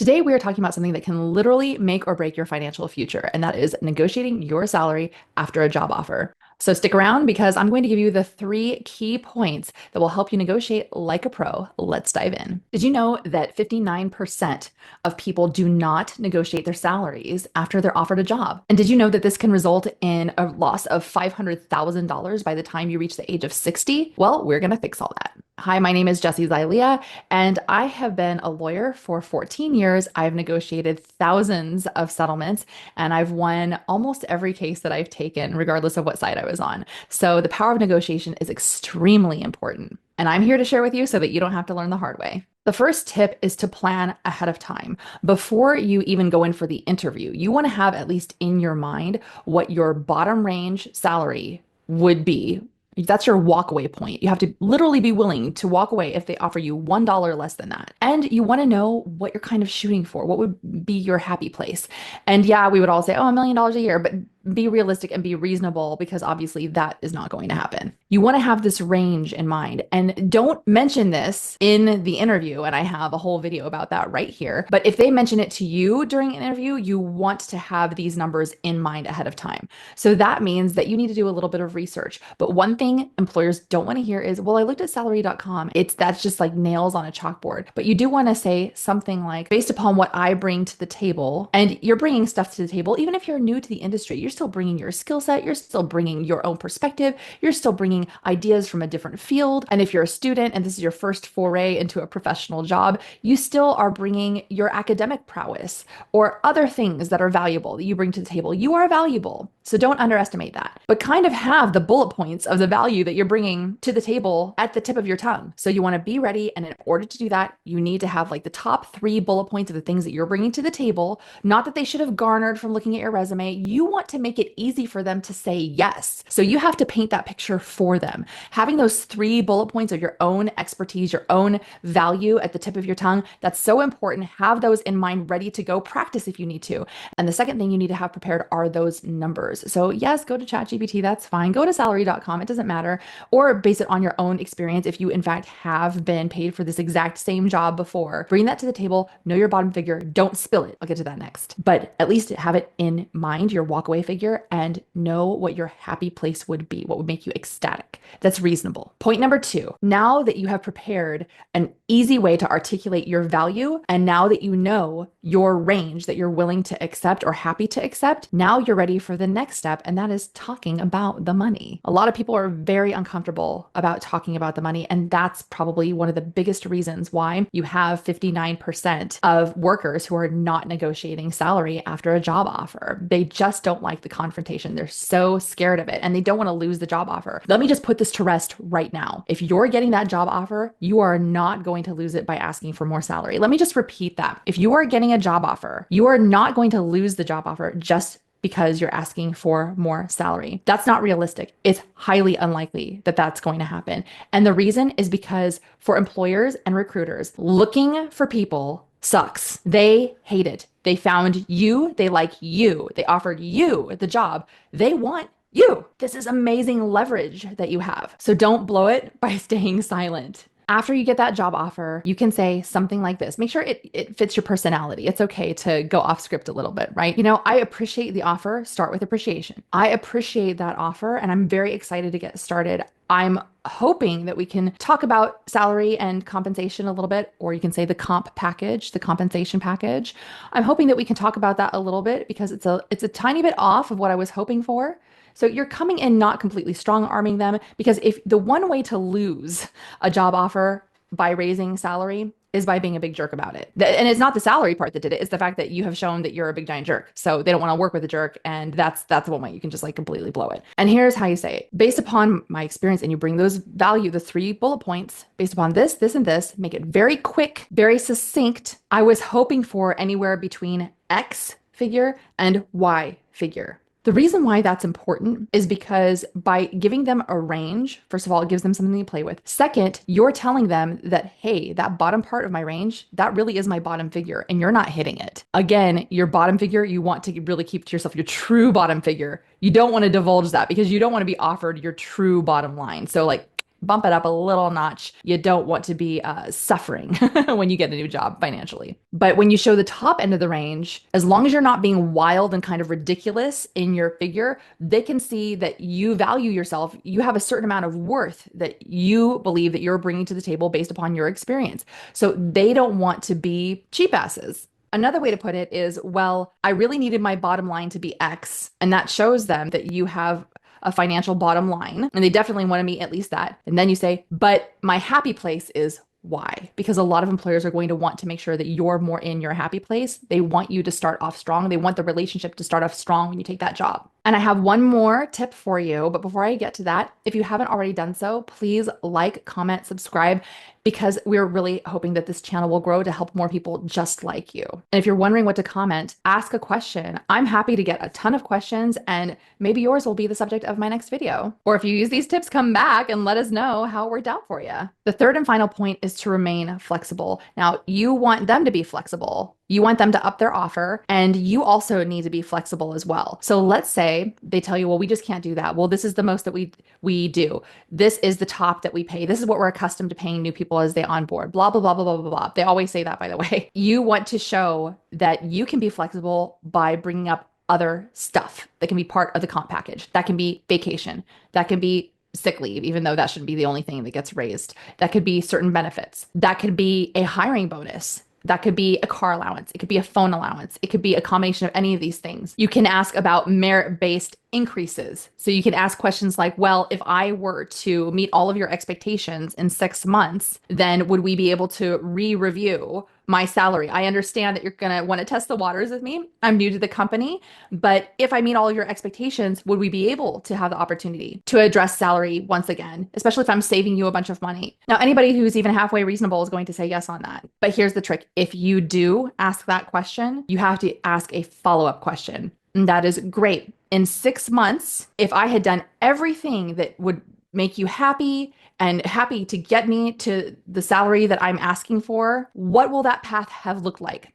Today, we are talking about something that can literally make or break your financial future, and that is negotiating your salary after a job offer. So stick around because I'm going to give you the three key points that will help you negotiate like a pro. Let's dive in. Did you know that 59% of people do not negotiate their salaries after they're offered a job? And did you know that this can result in a loss of $500,000 by the time you reach the age of 60? Well, we're going to fix all that. Hi, my name is Jessie Zylea, and I have been a lawyer for 14 years. I've negotiated thousands of settlements, and I've won almost every case that I've taken, regardless of what side I was on. So the power of negotiation is extremely important. And I'm here to share with you so that you don't have to learn the hard way. The first tip is to plan ahead of time. Before you even go in for the interview, you want to have at least in your mind what your bottom range salary would be. That's your walkaway point. You have to literally be willing to walk away if they offer you $1 less than that. And you want to know what you're kind of shooting for. What would be your happy place? And yeah, we would all say, oh, $1 million a year, but be realistic and be reasonable because obviously that is not going to happen. You want to have this range in mind and don't mention this in the interview. And I have a whole video about that right here. But if they mention it to you during an interview, you want to have these numbers in mind ahead of time. So that means that you need to do a little bit of research. But one thing employers don't want to hear is, well, I looked at salary.com. That's just like nails on a chalkboard. But you do want to say something like, based upon what I bring to the table, and you're bringing stuff to the table, even if you're new to the industry, you're still bringing your skill set, you're still bringing your own perspective, you're still bringing ideas from a different field. And if you're a student and this is your first foray into a professional job, you still are bringing your academic prowess or other things that are valuable that you bring to the table. You are valuable. So don't underestimate that, but kind of have the bullet points of the value that you're bringing to the table at the tip of your tongue. So you want to be ready. And in order to do that, you need to have like the top three bullet points of the things that you're bringing to the table. Not that they should have garnered from looking at your resume. You want to make it easy for them to say yes. So you have to paint that picture for them. Having those three bullet points of your own expertise, your own value at the tip of your tongue, that's so important. Have those in mind, ready to go. Practice if you need to. And the second thing you need to have prepared are those numbers. So yes, go to ChatGPT, that's fine. Go to salary.com, it doesn't matter. Or base it on your own experience. If you in fact have been paid for this exact same job before, bring that to the table, know your bottom figure, don't spill it. I'll get to that next. But at least have it in mind, your walkaway figure, and know what your happy place would be, what would make you ecstatic. That's reasonable. Point number two, now that you have prepared an easy way to articulate your value, and now that you know your range that you're willing to accept or happy to accept, now you're ready for the next step, and that is talking about the money. A lot of people are very uncomfortable about talking about the money, and that's probably one of the biggest reasons why you have 59% of workers who are not negotiating salary after a job offer. They just don't like the confrontation. They're so scared of it, and they don't want to lose the job offer. Let me just put this to rest right now. If you're getting that job offer, you are not going to lose it by asking for more salary. Let me just repeat that. If you are getting a job offer, you are not going to lose the job offer just because you're asking for more salary. That's not realistic. It's highly unlikely that that's going to happen. And the reason is because for employers and recruiters, looking for people sucks. They hate it. They found you. They like you. They offered you the job. They want you. This is amazing leverage that you have. So don't blow it by staying silent. After you get that job offer, you can say something like this. Make sure it fits your personality. It's okay to go off script a little bit, right? I appreciate the offer. Start with appreciation. I appreciate that offer, and I'm very excited to get started. I'm hoping that we can talk about salary and compensation a little bit, or you can say the comp package, the compensation package. I'm hoping that we can talk about that a little bit because it's a tiny bit off of what I was hoping for. So you're coming in not completely strong arming them, because if the one way to lose a job offer by raising salary is by being a big jerk about it. And it's not the salary part that did it. It's the fact that you have shown that you're a big giant jerk. So they don't want to work with a jerk. And that's the one way you can just like completely blow it. And here's how you say it. Based upon my experience, and you bring those value, the three bullet points, based upon this, this, and this, make it very quick, very succinct. I was hoping for anywhere between X figure and Y figure. The reason why that's important is because by giving them a range, first of all, it gives them something to play with. Second, you're telling them that, hey, that bottom part of my range, that really is my bottom figure, and you're not hitting it. Again, your bottom figure, you want to really keep to yourself your true bottom figure. You don't want to divulge that because you don't want to be offered your true bottom line. So like, bump it up a little notch. You don't want to be suffering when you get a new job financially. But when you show the top end of the range, as long as you're not being wild and kind of ridiculous in your figure, they can see that you value yourself. You have a certain amount of worth that you believe that you're bringing to the table based upon your experience. So they don't want to be cheap asses. Another way to put it is, well, I really needed my bottom line to be X. And that shows them that you have a financial bottom line. And they definitely want to meet at least that. And then you say, but my happy place is Y, because a lot of employers are going to want to make sure that you're more in your happy place. They want you to start off strong. They want the relationship to start off strong when you take that job. And I have one more tip for you. But before I get to that, if you haven't already done so, please like, comment, subscribe, because we're really hoping that this channel will grow to help more people just like you. And if you're wondering what to comment, ask a question. I'm happy to get a ton of questions, and maybe yours will be the subject of my next video. Or if you use these tips, come back and let us know how it worked out for you. The third and final point is to remain flexible. Now, you want them to be flexible. You want them to up their offer, and you also need to be flexible as well. So let's say they tell you, well, we just can't do that. Well, this is the most that we do. This is the top that we pay. This is what we're accustomed to paying new people as they onboard. Blah, blah, blah, blah, blah, blah, blah. They always say that, by the way. You want to show that you can be flexible by bringing up other stuff that can be part of the comp package. That can be vacation. That can be sick leave, even though that shouldn't be the only thing that gets raised. That could be certain benefits. That could be a hiring bonus. That could be a car allowance. It could be a phone allowance. It could be a combination of any of these things. You can ask about merit-based increases. So you can ask questions like, well, if I were to meet all of your expectations in 6 months, then would we be able to re-review my salary? I understand that you're going to want to test the waters with me. I'm new to the company, but if I meet all of your expectations, would we be able to have the opportunity to address salary once again, especially if I'm saving you a bunch of money? Now, anybody who's even halfway reasonable is going to say yes on that. But here's the trick. If you do ask that question, you have to ask a follow-up question. And that is, great. In 6 months, if I had done everything that would make you happy and happy to get me to the salary that I'm asking for, what will that path have looked like?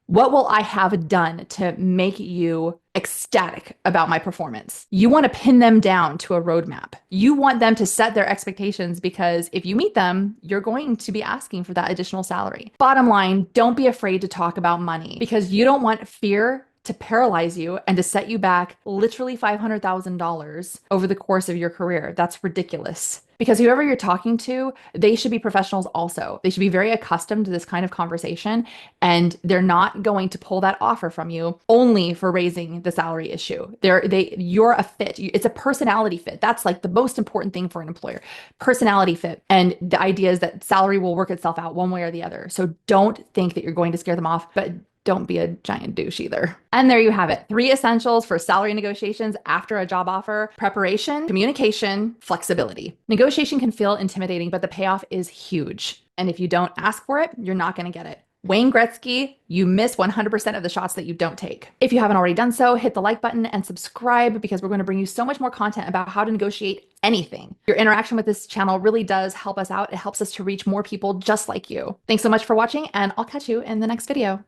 What will I have done to make you ecstatic about my performance? You want to pin them down to a roadmap. You want them to set their expectations, because if you meet them, you're going to be asking for that additional salary. Bottom line, don't be afraid to talk about money, because you don't want fear to paralyze you and to set you back literally $500,000 over the course of your career. That's ridiculous. Because whoever you're talking to, they should be professionals also. They should be very accustomed to this kind of conversation, and they're not going to pull that offer from you only for raising the salary issue. You're a fit. It's a personality fit. That's like the most important thing for an employer. Personality fit. And the idea is that salary will work itself out one way or the other. So don't think that you're going to scare them off, but don't be a giant douche either. And there you have it. 3 essentials for salary negotiations after a job offer: preparation, communication, flexibility. Negotiation can feel intimidating, but the payoff is huge. And if you don't ask for it, you're not going to get it. Wayne Gretzky, you miss 100% of the shots that you don't take. If you haven't already done so, hit the like button and subscribe, because we're going to bring you so much more content about how to negotiate anything. Your interaction with this channel really does help us out. It helps us to reach more people just like you. Thanks so much for watching, and I'll catch you in the next video.